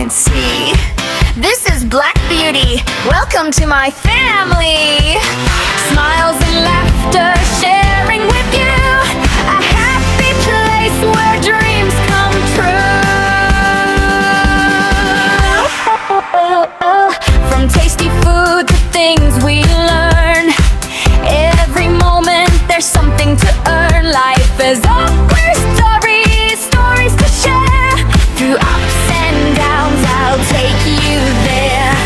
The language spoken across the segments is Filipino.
can't see. This is Black Beauty. Welcome to my family. Smiles and laughter sharing with you. A happy place where dreams come true. From tasty food to things we learn. Every moment there's something to earn. Life is awkward stories, stories to share. Through ups and downs, I'll take you there.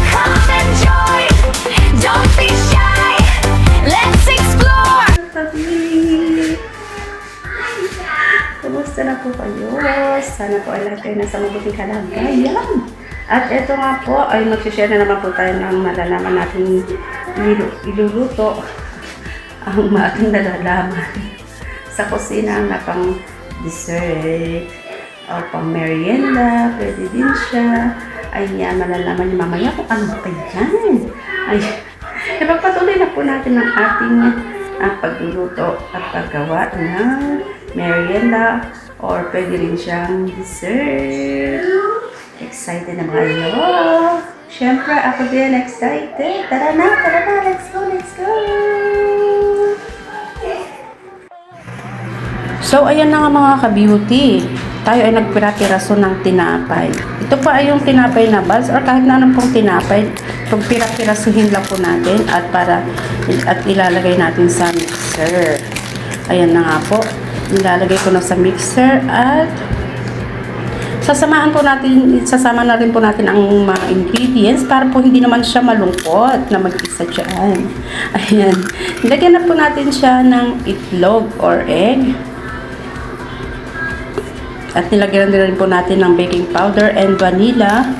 Come and join, don't be shy. Let's explore. Kumusta na po kayo? Sana po ay lahat kayo nasa mabuting kalagayan. At ito nga po ay mag-share na naman po tayo ng malalaman natin iluluto ang ating nalalaman sa kusina na pang dessert o pang merienda, pwede din siya. Ayan, malalaman niyo mamaya kung ano pa yan. Ay, ipagpatuloy na po natin ang ating pagluluto at paggawa ng merienda or pwede rin siyang dessert. Excited na ba kayo? Siyempre, ako din excited. Tara na, let's go, let's go! So, ayan na nga mga ka-beauty. Tayo ay nagpira-piraso ng tinapay. Ito pa ay yung tinapay na balls or kahit na anong pong tinapay. Pagpira-pirasuhin lang po natin at ilalagay natin sa mixer. Ayan na nga po. Ilalagay ko na sa mixer at sasama na rin po natin ang mga ingredients para po hindi naman siya malungkot na mag-isa dyan. Ayan. Lagyan na po natin siya ng itlog or egg. At nilagyan din po natin ng baking powder and vanilla.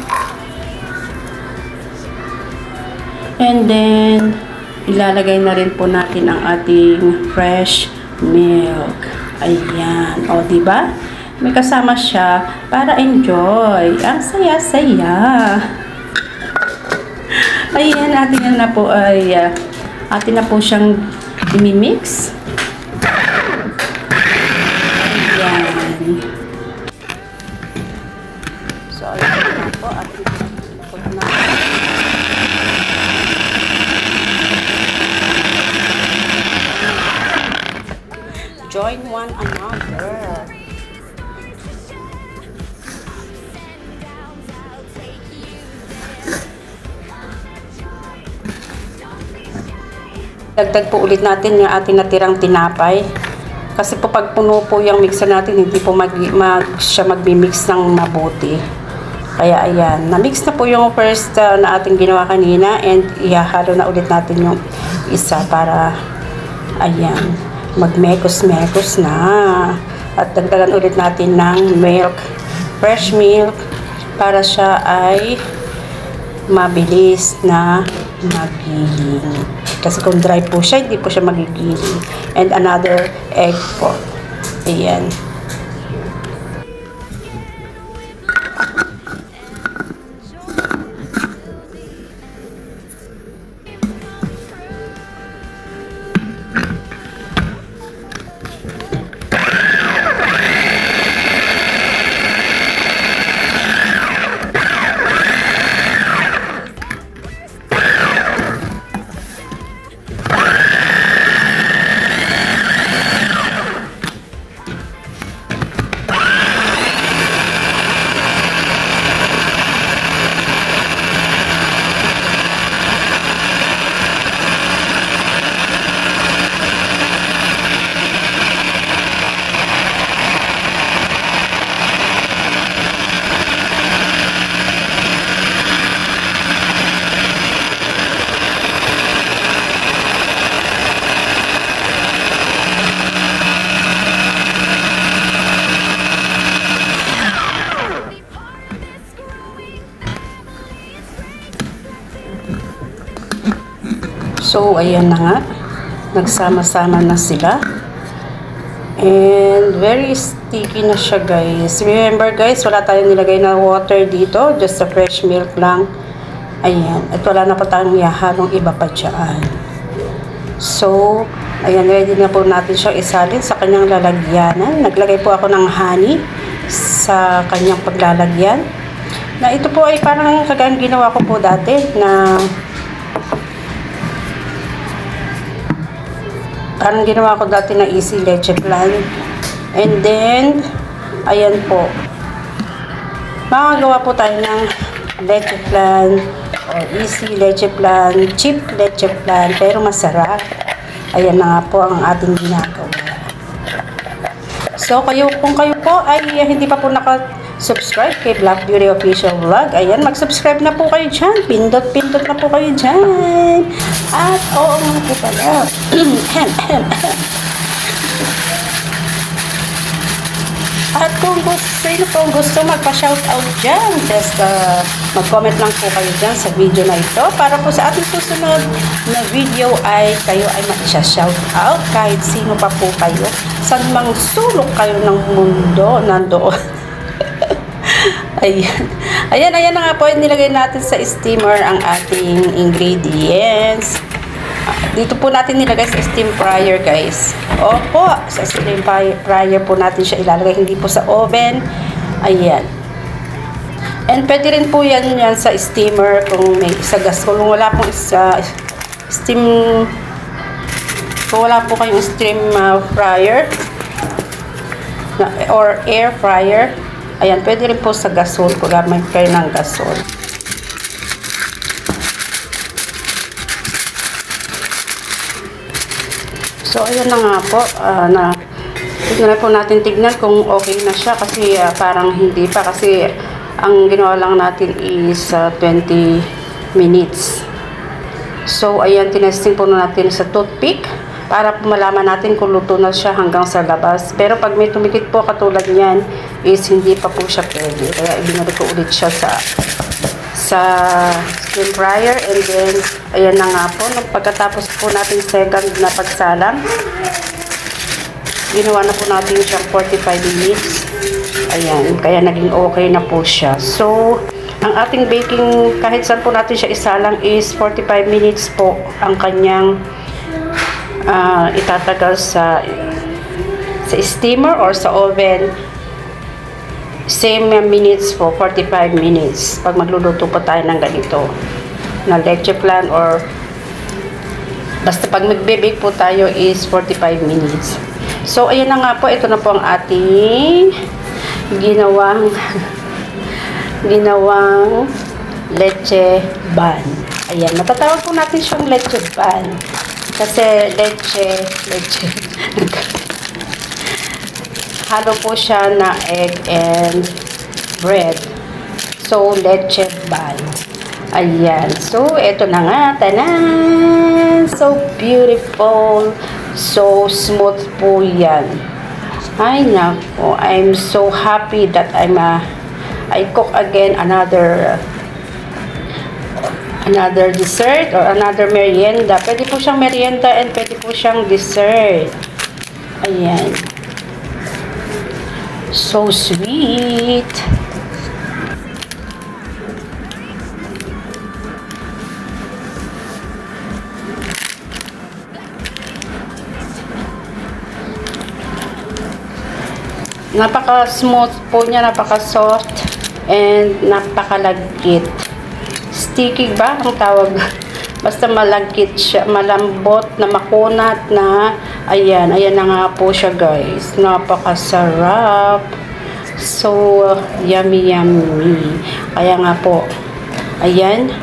And then, ilalagay na rin po natin ang ating fresh milk. Ayan. O, diba? May kasama siya para enjoy. Ang saya-saya. Ayan, atin na po po siyang imimix. Ayan. So, ayan na po. Atin po na. Join one another. Dagdag po ulit natin yung ating natirang tinapay. Kasi po pag puno po yung mixer natin, hindi po siya magmi-mix ng mabuti. Kaya ayan, na-mix na po yung first na ating ginawa kanina and ihahalo na ulit natin yung isa para ayan, magmekos-mekos na. At dagdagan ulit natin ng milk, fresh milk, para siya ay mabilis na magiling. Kasi kung dry po siya, hindi po siya magigiling. And another egg po. Ayan. So, ayan na nga. Nagsama-sama na sila. And, very sticky na siya, guys. Remember, guys, wala tayong nilagay na water dito. Just a fresh milk lang. Ayan. At wala na pa tayong ihahalong iba pa dyan. So, ayan, ready na po natin siyang isalin sa kanyang lalagyanan. Naglagay po ako ng honey sa kanyang paglalagyan. Na ito po ay parang kagaya ginawa ko po dati na parang ginawa ko dati na easy leche flan. And then, ayan po. Makagawa po tayo ng leche flan or easy leche flan, cheap leche flan, pero masarap. Ayan na nga po ang ating ginagawa. So, kung kayo po ay hindi pa po naka-subscribe kay Black Beauty Official Vlog, ayan, mag-subscribe na po kayo dyan. Pindot-pindot na po kayo dyan. At, oo nga po pala. At kung gusto magpa-shoutout dyan, just mag-comment lang po kayo dyan sa video na ito para po sa ating susunod na video ay kayo ay ma-shoutout kahit sino pa po kayo. Saan mang sulok kayo ng mundo, nandoon. Ayan na nga po, nilagay natin sa steamer ang ating ingredients. Dito po natin nilagay sa steam fryer, guys. Opo, sa steam fryer po natin siya ilalagay, hindi po sa oven. Ayan. And pwede rin po yan sa steamer kung may isa gas. Kung wala pong steam, kung wala po kayong steam fryer or air fryer, ayan, pwede rin po sa gasol kung gamit kayo ng gasol. So, ayan na nga po, tignan na po natin kung okay na siya kasi parang hindi pa kasi ang ginawa lang natin is 20 minutes. So, ayan, tinesting po natin sa toothpick para po malaman natin kung luto na siya hanggang sa labas. Pero pag may tumikit po katulad niyan is hindi pa po siya pwede. Kaya ibinalik ko ulit siya sa steam fryer. And then, ayan na nga po, pagkatapos po natin second na pagsalang, ginawa na po natin siyang 45 minutes. Ayan, kaya naging okay na po siya. So, ang ating baking, kahit saan po natin siya isalang is 45 minutes po ang kanyang itatagal sa steamer or sa oven. Same minutes po, 45 minutes. Pag magluluto po tayo ng ganito, na leche flan or basta pag magbe-bake po tayo is 45 minutes. So, ayan na nga po. Ito na po ang ating ginawang leche ban. Ayan, matatawag po natin siyang leche ban. Kasi leche halo po siya na egg and bread. So, leche ban. Ayan. So, eto na nga. Tanan! So beautiful. So smooth po yan. Ay, nako. I'm so happy that I cook again another dessert or another merienda. Pwede po siyang merienda and pwede po siyang dessert. Ayan. So sweet. Napaka-smooth po niya, napaka-soft, and napaka-lagkit. Sticky ba ang tawag? Basta malagkit siya, malambot, na makunat na, ayan na nga po siya, guys. Napakasarap. So, yummy, yummy. Kaya nga po, ayan.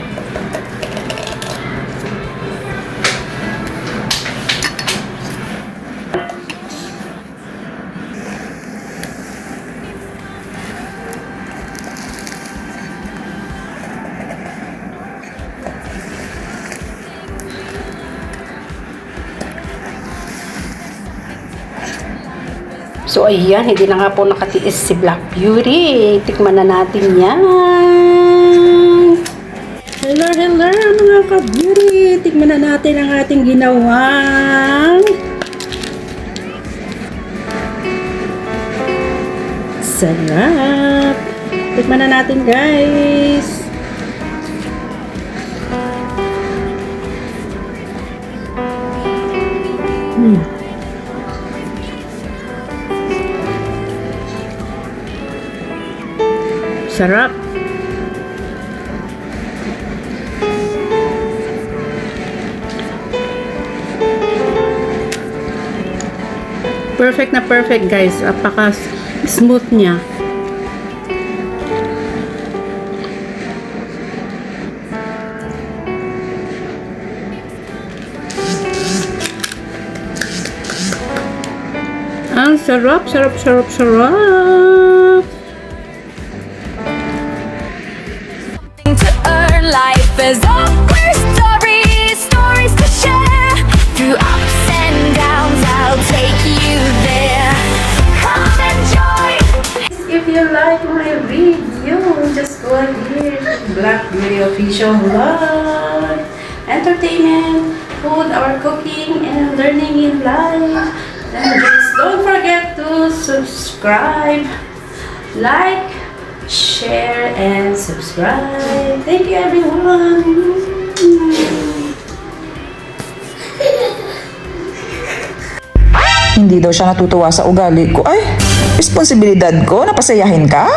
So, ayan, hindi na nga po nakatiis si Black Beauty. Tikman na natin yan. Hello, hello, mga ka-beauty. Tikman na natin ang ating ginawang sarap. Tikman na natin, guys. Sarap. Perfect na perfect, guys. Apaka smooth niya. Ang sarap, sarap, sarap, sarap. Something to earn. Life is awkward stories, stories to share. Through ups and downs, I'll take you there. Come enjoy. If you like my video, just go ahead. Blackberry Official Vlog. Entertainment, food, or cooking, and learning in life. And just don't forget to subscribe, like, share, and subscribe. Thank you, everyone. Hindi daw siya natutuwa sa ugali ko. Ay, responsibilidad ko, napasayahin ka?